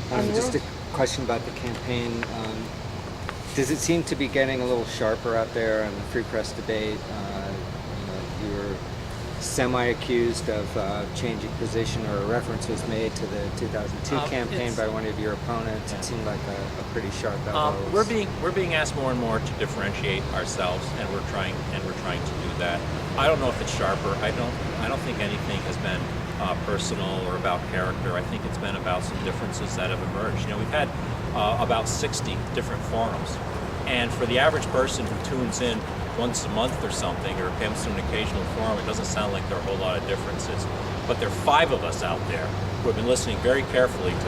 Just a question about the campaign. Does it seem to be getting a little sharper out there on the free press debate? You were semi-accused of changing position, or a reference was made to the 2002 campaign by one of your opponents. It seemed like a pretty sharp elbow. We're being asked more and more to differentiate ourselves, and we're trying to do that. I don't know if it's sharper. I don't think anything has been personal or about character. I think it's been about some differences that have emerged. We've had about 60 different forums, and for the average person who tunes in once a month or something, or comes to an occasional forum, it doesn't sound like there are a whole lot of differences. But there are 5 of us out there who have been listening very carefully to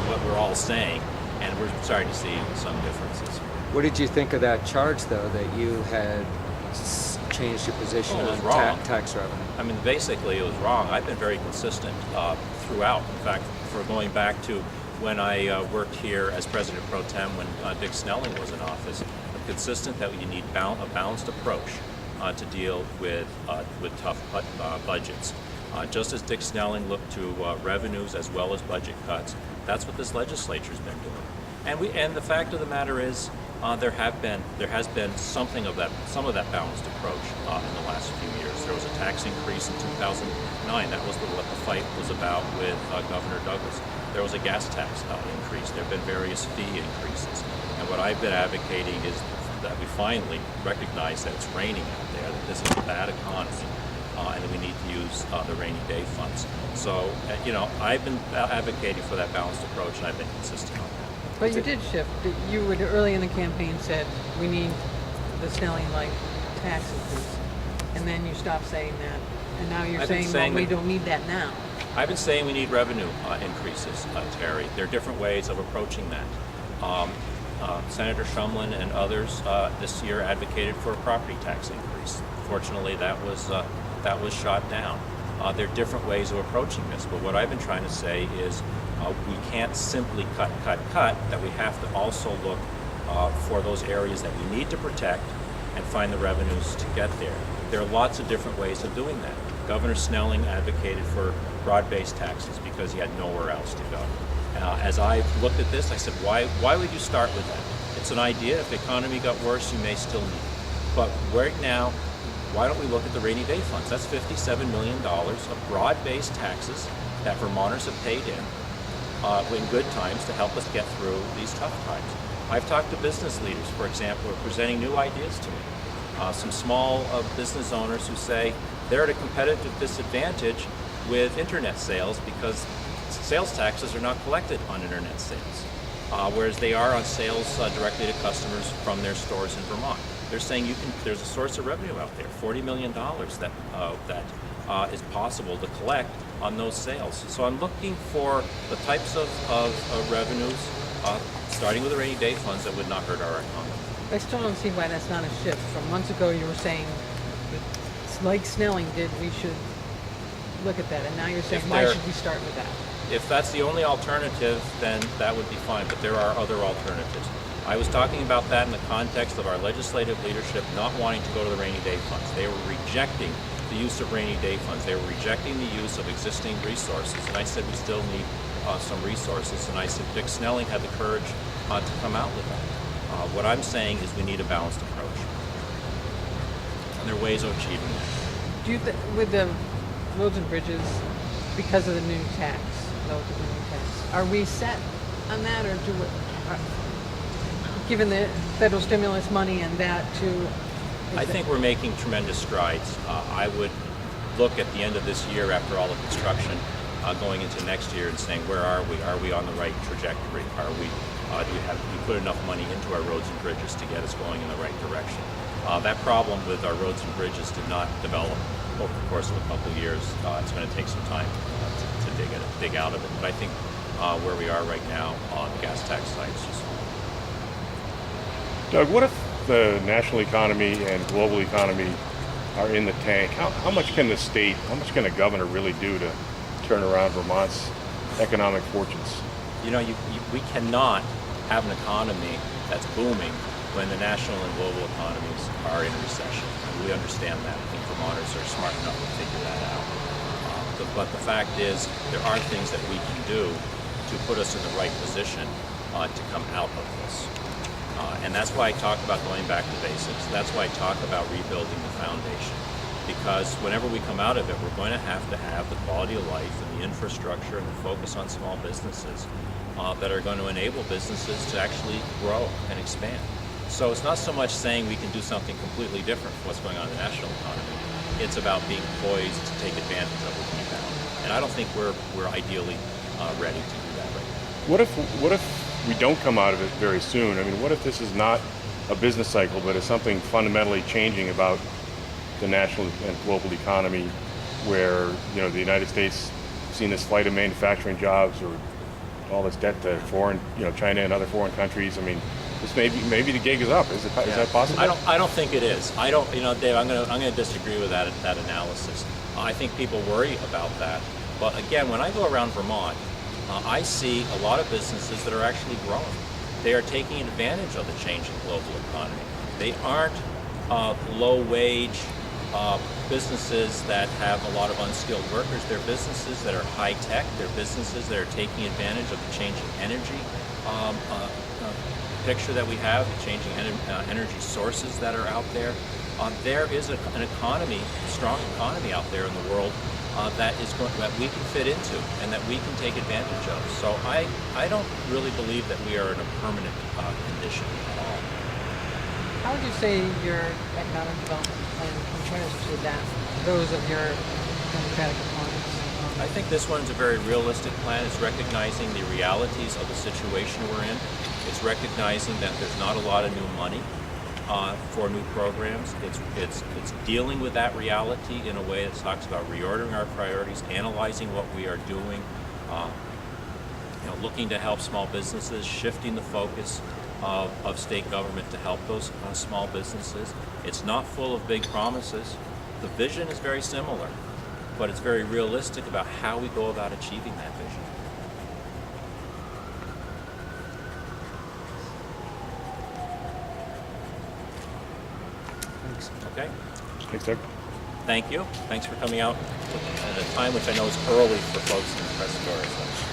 what we're all saying, and we're starting to see some differences. What did you think of that charge, though, that you had changed your position on tax revenue? I mean, basically, it was wrong. I've been very consistent throughout. In fact, for going back to when I worked here as President Pro Tem when Dick Snelling was in office, I'm consistent that you need a balanced approach to deal with tough budgets. Just as Dick Snelling looked to revenues as well as budget cuts, that's what this legislature's been doing. And the fact of the matter is, there has been some of that balanced approach in the last few years. There was a tax increase in 2009. That was what the fight was about with Governor Douglas. There was a gas tax increase. There have been various fee increases. And what I've been advocating is that we finally recognize that it's raining out there, that this is a bad economy, and that we need to use the rainy day funds. So, I've been advocating for that balanced approach, and I've been consistent on that. But you did shift. You would early in the campaign said we need the Snelling-like tax increase, and then you stopped saying that, and now you're saying well, we don't need that now. I've been saying we need revenue increases, Terry. There are different ways of approaching that. Senator Shumlin and others this year advocated for a property tax increase. Fortunately, that was shot down. There are different ways of approaching this, but what I've been trying to say is we can't simply cut, that we have to also look for those areas that we need to protect and find the revenues to get there. There are lots of different ways of doing that. Governor Snelling advocated for broad-based taxes because he had nowhere else to go. As I looked at this, I said, why would you start with that? It's an idea. If the economy got worse, you may still need it. But right now, why don't we look at the rainy day funds? That's $57 million of broad-based taxes that Vermonters have paid in good times to help us get through these tough times. I've talked to business leaders, for example, who are presenting new ideas to me. Some small business owners who say they're at a competitive disadvantage with internet sales because sales taxes are not collected on internet sales, whereas they are on sales directly to customers from their stores in Vermont. They're saying there's a source of revenue out there, $40 million that is possible to collect on those sales. So I'm looking for the types of revenues, starting with the rainy day funds, that would not hurt our economy. I still don't see why that's not a shift. From months ago, you were saying, like Snelling did, we should look at that, and now you're saying, why should we start with that? If that's the only alternative, then that would be fine, but there are other alternatives. I was talking about that in the context of our legislative leadership not wanting to go to the rainy day funds. They were rejecting the use of rainy day funds. They were rejecting the use of existing resources, and I said we still need some resources, and I said Dick Snelling had the courage to come out with that. What I'm saying is we need a balanced approach, and there are ways of achieving that. Do you with the roads and bridges, because of the new tax, are we set on that, or given the federal stimulus money and that too? I think we're making tremendous strides. I would look at the end of this year, after all the construction, going into next year, and saying, where are we? Are we on the right trajectory? Are we? Do you put enough money into our roads and bridges to get us going in the right direction? That problem with our roads and bridges did not develop over the course of a couple of years. It's going to take some time to dig out of it. But I think where we are right now on the gas tax side is just. Doug, what if the national economy and global economy are in the tank? How much can the state, how much can the governor really do to turn around Vermont's economic fortunes? We cannot have an economy that's booming when the national and global economies are in recession. And we understand that. I think Vermonters are smart enough to figure that out. But the fact is, there are things that we can do to put us in the right position to come out of this. And that's why I talk about going back to basics. That's why I talk about rebuilding the foundation. Because whenever we come out of it, we're going to have the quality of life and the infrastructure and the focus on small businesses that are going to enable businesses to actually grow and expand. So it's not so much saying we can do something completely different from what's going on in the national economy. It's about being poised to take advantage of what we have. And I don't think we're ideally ready to do that right now. What if we don't come out of it very soon? I mean, what if this is not a business cycle, but it's something fundamentally changing about the national and global economy, where the United States seen this flight of manufacturing jobs or all this debt to foreign, China and other foreign countries. I mean, this maybe the gig is up. Is that possible? I don't think it is. I don't, Dave. I'm gonna disagree with that analysis. I think people worry about that. But again, when I go around Vermont, I see a lot of businesses that are actually growing. They are taking advantage of the changing global economy. They aren't low-wage businesses that have a lot of unskilled workers. They're businesses that are high-tech. They're businesses that are taking advantage of the changing energy picture that we have, the changing energy sources that are out there. There is an economy, a strong economy out there in the world that we can fit into and that we can take advantage of. So I don't really believe that we are in a permanent condition at all. How would you say your economic development plan compares to those of your Democratic opponents? I think this one's a very realistic plan. It's recognizing the realities of the situation we're in. It's recognizing that there's not a lot of new money for new programs. It's dealing with that reality in a way that talks about reordering our priorities, analyzing what we are doing, looking to help small businesses, shifting the focus of state government to help those small businesses. It's not full of big promises. The vision is very similar, but it's very realistic about how we go about achieving that vision. Thanks. Okay? Thanks, Doug. Thank you. Thanks for coming out at a time which I know is early for folks in the press store. So.